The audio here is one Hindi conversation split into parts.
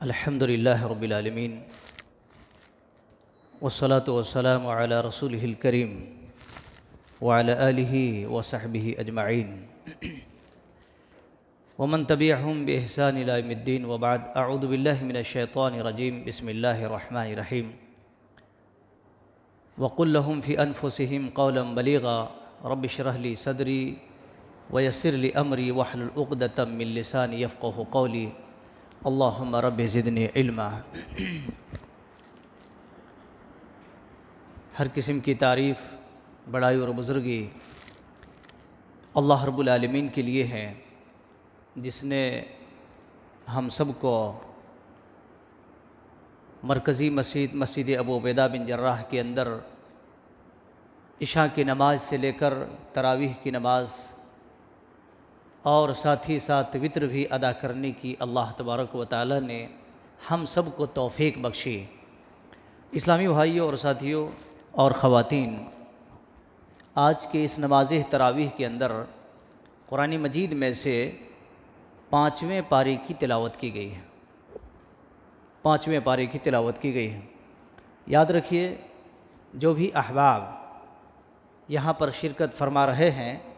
अल्हम्दुलिल्लाहि रब्बिल आलमीन वस्सलातु वस्सलामु अला रसूलिहिल करीम व अला आलिहि व सहबिहि अजमईन वमन तबिअहुम बिइहसान इला यौमिद्दीन व बाद अऊज़ु बिल्लाहि मिनश शैतानिर रजीम बिस्मिल्लाहिर रहमानिर रहीम व कुल लहुम फ़ी अनफुसिहिम क़ौलन बलीगा रब्बि इश्रह ली सदरी व यस्सिर ली अमरी वहलुल उक़दतम मिन लिसानी यफ़क़हू क़ौली अल्लाहुम्मा रब्बि ज़िदनी इल्मा। हर किस्म की तारीफ़, बड़ाई और बुज़ुर्गी अल्लाह रब्बुल आलमीन के लिए है, जिसने हम सब को मरकज़ी मस्जिद अबू उबैदा बिन जर्राह के अंदर इशा की नमाज से लेकर तरावीह की नमाज और साथ ही साथ वित्र भी अदा करने की अल्लाह तबारक व तआला ने हम सब को तौफ़ीक बख्शी। इस्लामी भाइयों और साथियों और ख़वातीन, आज के इस नमाज तरावीह के अंदर कुरान मजीद में से 5वें पारे की तिलावत की गई है। 5वें पारे की तिलावत की गई है। याद रखिए, जो भी अहबाब यहाँ पर शिरकत फरमा रहे हैं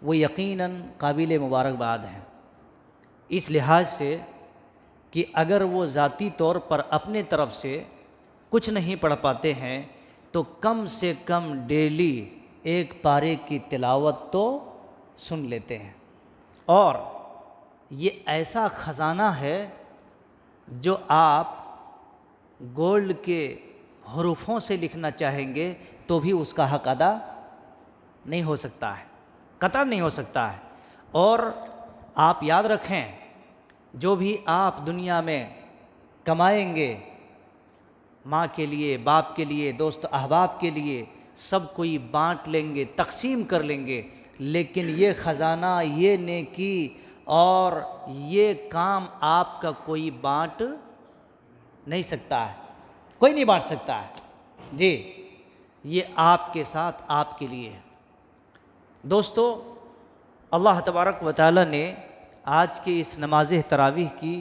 वो यकीनन काबिल मुबारकबाद हैं, इस लिहाज से कि अगर वो ज़ाती तौर पर अपने तरफ से कुछ नहीं पढ़ पाते हैं तो कम से कम डेली एक पारे की तिलावत तो सुन लेते हैं। और ये ऐसा ख़जाना है जो आप गोल्ड के हरूफों से लिखना चाहेंगे तो भी उसका हक अदा नहीं हो सकता है, कतई नहीं हो सकता है। और आप याद रखें, जो भी आप दुनिया में कमाएंगे, माँ के लिए, बाप के लिए, दोस्त अहबाब के लिए, सब कोई बांट लेंगे, तकसीम कर लेंगे, लेकिन ये ख़जाना, ये नेकी और ये काम आपका कोई बांट नहीं सकता है, कोई नहीं बांट सकता है जी। ये आपके साथ, आपके लिए है। दोस्तों, अल्लाह तबारक व तआला ने आज के इस नमाज तरावीह की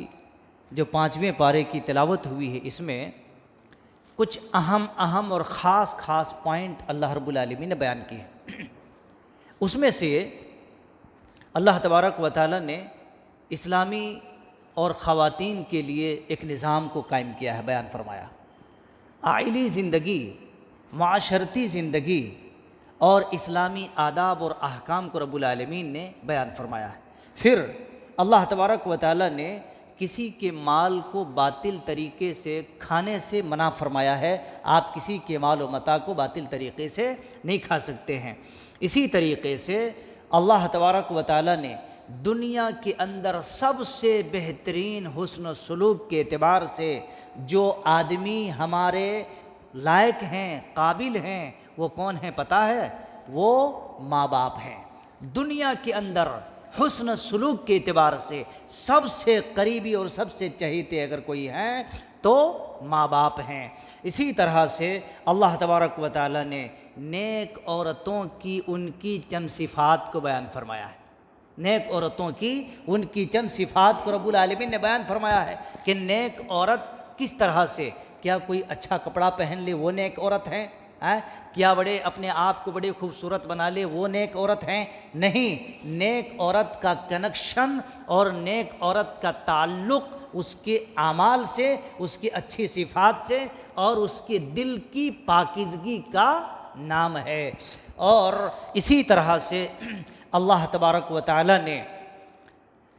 जो 5वें पारे की तिलावत हुई है, इसमें कुछ अहम और ख़ास पॉइंट अल्लाह रब्बुल आलमीन ने बयान किए। उसमें से अल्लाह तबारक व तआला ने इस्लामी और ख़वातीन के लिए एक निज़ाम को कायम किया है, बयान फरमाया। आइली ज़िंदगी, माशरती ज़िंदगी और इस्लामी आदाब और अहकाम को रब्बुल आलमीन ने बयान फरमाया है। फिर अल्लाह तबारक व तआला ने किसी के माल को बातिल तरीके से खाने से मना फरमाया है। आप किसी के माल व मता को बातिल तरीके से नहीं खा सकते हैं। इसी तरीके से अल्लाह तबारक व तआला ने दुनिया के अंदर सबसे बेहतरीन हुस्न सलूक के एतबार से जो आदमी हमारे लायक हैं, काबिल हैं, वो कौन है पता है? वो माँ बाप हैं। दुनिया के अंदर हुस्न सलूक के एतबार से सबसे करीबी और सबसे चहेते अगर कोई हैं तो माँ बाप हैं। इसी तरह से अल्लाह तबारक व तआला ने नेक औरतों की उनकी चंद सिफ़ात को बयान फरमाया है। नेक औरतों की उनकी चंद सिफ़ात को रब्बुल आलमीन ने बयान फरमाया है कि नेक औरत किस तरह से, क्या कोई अच्छा कपड़ा पहन ले वो नेक औरत हैं? क्या बड़े अपने आप को बड़े खूबसूरत बना ले वो नेक औरत हैं? नहीं, नेक औरत का कनेक्शन और नेक औरत का ताल्लुक़ उसके आमाल से, उसकी अच्छी सिफ़ात से और उसके दिल की पाकीज़गी का नाम है। और इसी तरह से अल्लाह तबारक व तआला ने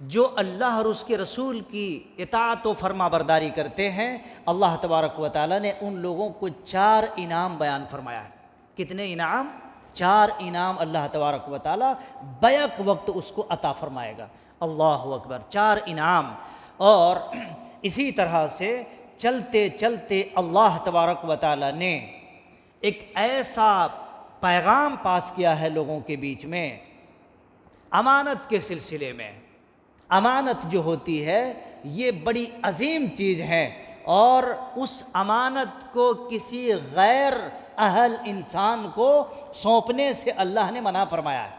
जो अल्लाह और उसके रसूल की इताअत व फरमाबरदारी करते हैं, अल्लाह तबारक व तआला ने उन लोगों को 4 इनाम बयान फरमाया है। कितने इनाम? 4 इनाम अल्लाह तबारक व तआला बैक वक्त उसको अता फरमाएगा। अल्लाह अकबर, 4 इनाम। और इसी तरह से चलते चलते अल्लाह तबारक व तआला ने एक ऐसा पैगाम पास किया है लोगों के बीच में, अमानत के सिलसिले में। अमानत जो होती है ये बड़ी अजीम चीज़ है और उस अमानत को किसी गैर अहल इंसान को सौंपने से अल्लाह ने मना फरमाया है।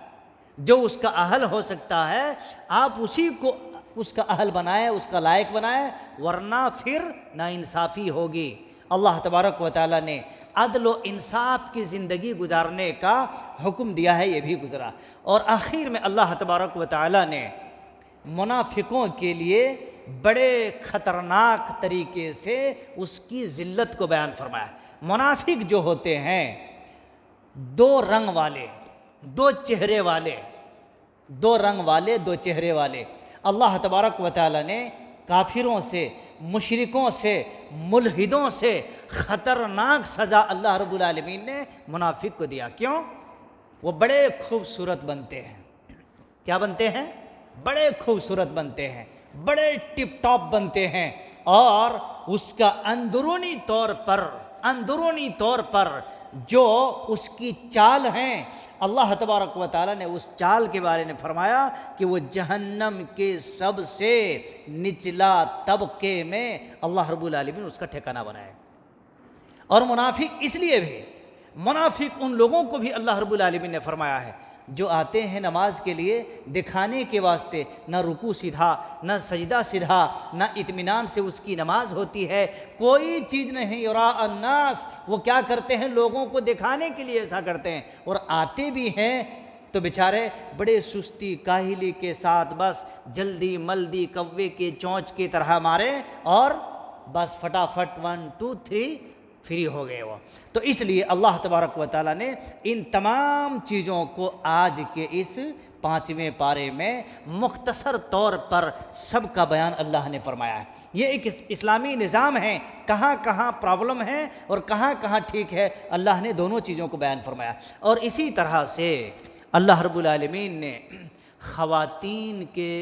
जो उसका अहल हो सकता है आप उसी को उसका अहल बनाए, उसका लायक बनाए, वरना फिर नाइंसाफ़ी होगी। अल्लाह तबारक व तआला ने अदल व इंसाफ की ज़िंदगी गुजारने का हुक्म दिया है, ये भी गुजरा। और आखिर में अल्लाह तबारक व तआला ने मुनाफिकों के लिए बड़े ख़तरनाक तरीके से उसकी ज़िल्लत को बयान फरमाया। मुनाफिक जो होते हैं, दो रंग वाले, दो चेहरे वाले, दो रंग वाले, दो चेहरे वाले। अल्लाह तबारक व तआला ने काफिरों से, मुशरिकों से, मुल्हिदों से ख़तरनाक सज़ा अल्लाह रब्बुल आलमीन ने मुनाफिक को दिया। क्यों? वो बड़े खूबसूरत बनते हैं। क्या बनते हैं? बड़े खूबसूरत बनते हैं, बड़े टिप टॉप बनते हैं, और उसका अंदरूनी तौर पर जो उसकी चाल हैं, अल्लाह तबारक व तआला ने उस चाल के बारे में फरमाया कि वो जहन्नम के सबसे निचला तबके में अल्लाह रब्बुल आलमीन उसका ठिकाना बनाए। और मुनाफिक इसलिए भी, मुनाफिक उन लोगों को भी अल्लाह रब्बुल आलमीन ने फरमाया है जो आते हैं नमाज के लिए दिखाने के वास्ते, न रुकू सीधा, न सजदा सीधा, न इत्मीनान से उसकी नमाज होती है, कोई चीज़ नहीं। युरा अन्नास, वो क्या करते हैं? लोगों को दिखाने के लिए ऐसा करते हैं। और आते भी हैं तो बेचारे बड़े सुस्ती काहिली के साथ बस जल्दी मल्दी कव्वे के चोंच की तरह मारे और बस फटाफट 1 2 3 फ्री हो गए वो। तो इसलिए अल्लाह तबारक व तआला ने इन तमाम चीज़ों को आज के इस 5वें पारे में मुख्तसर तौर पर सब का बयान अल्लाह ने फरमाया है। ये एक इस्लामी निज़ाम है, कहाँ कहाँ प्रॉब्लम है और कहाँ कहाँ ठीक है, अल्लाह ने दोनों चीज़ों को बयान फरमाया। और इसी तरह से अल्लाह रब्बुल आलमीन ने ख़वातीन के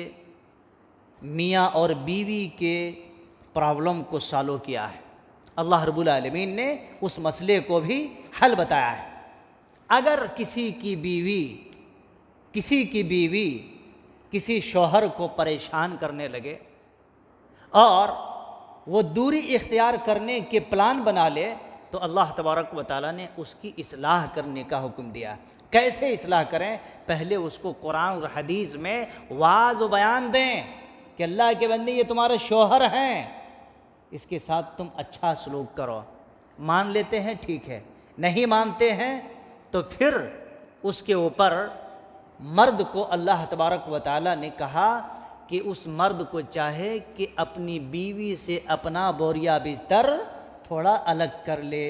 मियाँ और बीवी के प्रॉब्लम को सॉल्व किया है। अल्लाह रब्बुल आलमीन ने उस मसले को भी हल बताया है। अगर किसी की बीवी किसी शौहर को परेशान करने लगे और वो दूरी इख्तियार करने के प्लान बना ले, तो अल्लाह तबारक व तआला ने उसकी इस्लाह करने का हुक्म दिया। कैसे इस्लाह करें? पहले उसको कुरान और हदीस में वाज़ बयान दें कि अल्लाह के बंदे ये तुम्हारे शौहर हैं, इसके साथ तुम अच्छा सलूक करो। मान लेते हैं ठीक है, नहीं मानते हैं तो फिर उसके ऊपर मर्द को अल्लाह तबारक व तआला ने कहा कि उस मर्द को चाहे कि अपनी बीवी से अपना बोरिया बिस्तर थोड़ा अलग कर ले।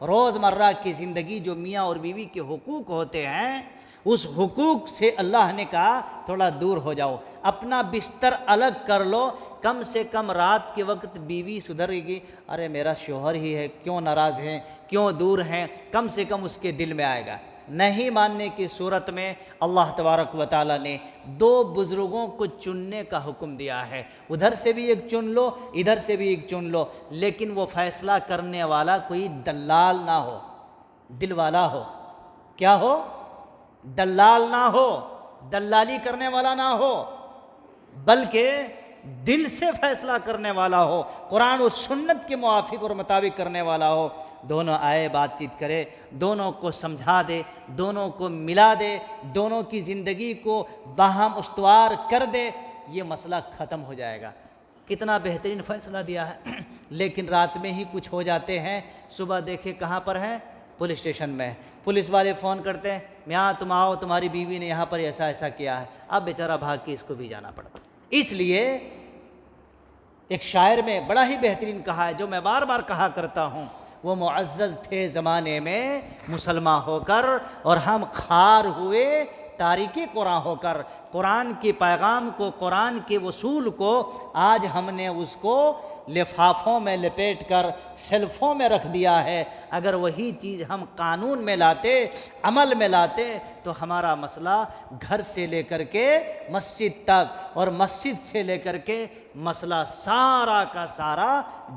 रोज़मर्रा की ज़िंदगी जो मियाँ और बीवी के हुकूक होते हैं, उस हुकूक से अल्लाह ने कहा थोड़ा दूर हो जाओ, अपना बिस्तर अलग कर लो। कम से कम रात के वक्त बीवी सुधरेगी, अरे मेरा शौहर ही है, क्यों नाराज़ हैं, क्यों दूर हैं, कम से कम उसके दिल में आएगा। नहीं मानने की सूरत में अल्लाह तबारक व तआला ने 2 बुज़ुर्गों को चुनने का हुक्म दिया है। उधर से भी एक चुन लो, इधर से भी एक चुन लो, लेकिन वो फ़ैसला करने वाला कोई दलाल ना हो, दिल वाला हो। क्या हो? दलाल ना हो, दलाली करने वाला ना हो, बल्कि दिल से फैसला करने वाला हो, कुरान और सुन्नत के मुआफिक और मुताबिक करने वाला हो। दोनों आए, बातचीत करे, दोनों को समझा दे, दोनों को मिला दे, दोनों की ज़िंदगी को बाहम उस्तवार कर दे, ये मसला ख़त्म हो जाएगा। कितना बेहतरीन फ़ैसला दिया है। लेकिन रात में ही कुछ हो जाते हैं, सुबह देखे कहाँ पर हैं? पुलिस स्टेशन में। पुलिस वाले फ़ोन करते हैं, यहाँ तुम आओ, तुम्हारी बीवी ने यहाँ पर ऐसा ऐसा किया है। अब बेचारा भाग के इसको भी जाना पड़ता। इसलिए एक शायर में बड़ा ही बेहतरीन कहा है, जो मैं बार बार कहा करता हूँ, वो मुअज़्ज़ज़ थे ज़माने में मुसलमान होकर और हम खार हुए तारीकी कुरान होकर। कुरान के पैगाम को, कुरान के वसूल को आज हमने उसको लिफाफों में लपेट कर शेल्फों में रख दिया है। अगर वही चीज़ हम कानून में लाते, अमल में लाते, तो हमारा मसला घर से लेकर के मस्जिद तक और मस्जिद से लेकर के मसला सारा का सारा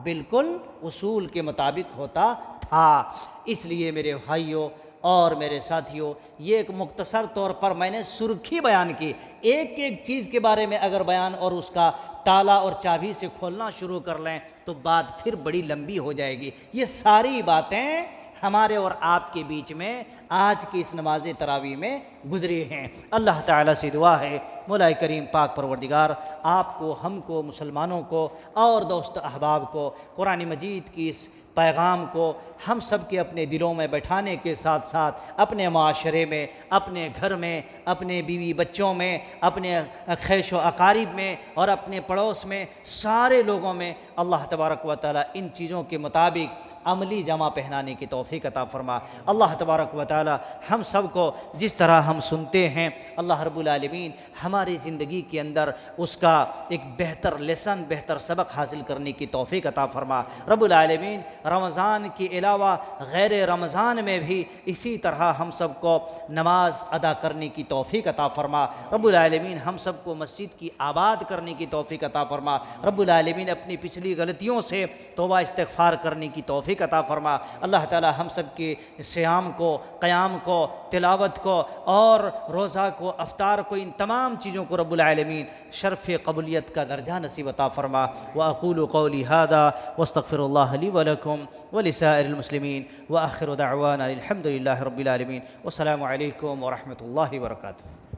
बिल्कुल उसूल के मुताबिक होता था। इसलिए मेरे भाइयों और मेरे साथियों, ये एक मुख्तसर तौर पर मैंने सुर्खी बयान की। एक एक चीज़ के बारे में अगर बयान और उसका ताला और चाबी से खोलना शुरू कर लें तो बात फिर बड़ी लंबी हो जाएगी। ये सारी बातें हमारे और आपके बीच में आज की इस नमाज तरावी में गुजरे हैं। अल्लाह ताला से दुआ है मौला करीम पाक परवरदिगार आपको, हमको, मुसलमानों को और दोस्त अहबाब को कुरान मजीद की इस पैगाम को हम सब के अपने दिलों में बैठाने के साथ साथ अपने माशरे में, अपने घर में, अपने बीवी बच्चों में, अपने खैश व अकारिब में और अपने पड़ोस में, सारे लोगों में अल्लाह तबारक व तआला इन चीज़ों के मुताबिक अमली जमा पहनाने की तौफीक अता फरमा। अल्लाह तबारक व तआला हम सब को जिस तरह हम सुनते हैं अल्लाह रब्बुल आलमीन हमारी ज़िंदगी के अंदर उसका एक बेहतर लेसन, बेहतर सबक हासिल करने की तौफीक अता फरमा। रब्बुल आलमीन रमज़ान के अलावा गैर रमज़ान में भी इसी तरह हम सब को नमाज अदा करने की तौफीक अता फरमा। रब्बुल आलमीन हम सब को मस्जिद की आबाद करने की तौफीक अता फरमा। रब्बुल आलमीन अपनी पिछली गलतियों से तौबा इस्तिग़फ़ार करने की तौफीक अता फरमा। अल्लाह ताला हम सब के सियाम को, क़याम को, तिलावत को और रोज़ा को, अफ्तार को, इन तमाम चीज़ों को रब्बुल आलमीन शर्फ़ क़बूलियत का दर्जा नसीब अता फरमा। व अक़ूलु क़ौली हाज़ा वस्तग़फ़िरुल्लाह ली व लकुम व लिसाइरिल मुस्लिमीन व आख़िरु दअवाना अल्हम्दुलिल्लाहि रब्बिल आलमीन। वस्सलामु अलैकुम व रहमतुल्लाहि व बरकातुहू।